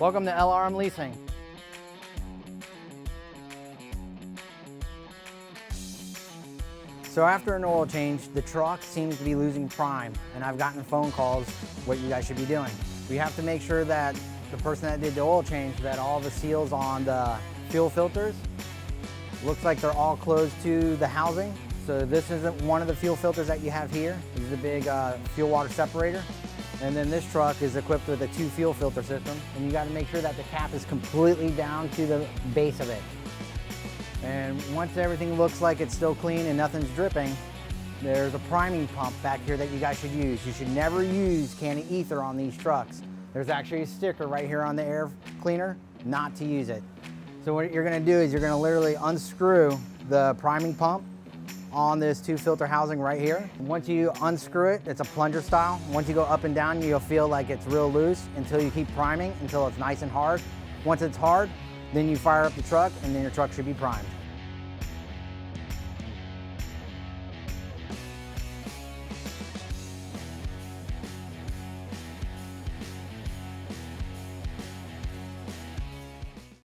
Welcome to LRM Leasing. So after an oil change, the truck seems to be losing prime, and I've gotten phone calls what you guys should be doing. We have to make sure that the person that did the oil change, that all the seals on the fuel filters, looks like they're all closed to the housing. So this isn't one of the fuel filters that you have here. This is a big fuel water separator. And then this truck is equipped with a 2 fuel filter system, and you got to make sure that the cap is completely down to the base of it. And once everything looks like it's still clean and nothing's dripping, there's a priming pump back here that you guys should use. You should never use can of ether on these trucks. There's actually a sticker right here on the air cleaner not to use it. So what you're going to do is you're going to literally unscrew the priming pump on this 2 filter housing right here. Once you unscrew it, it's a plunger style. Once you go up and down, you'll feel like it's real loose until you keep priming until it's nice and hard. Once it's hard, then you fire up the truck and then your truck should be primed.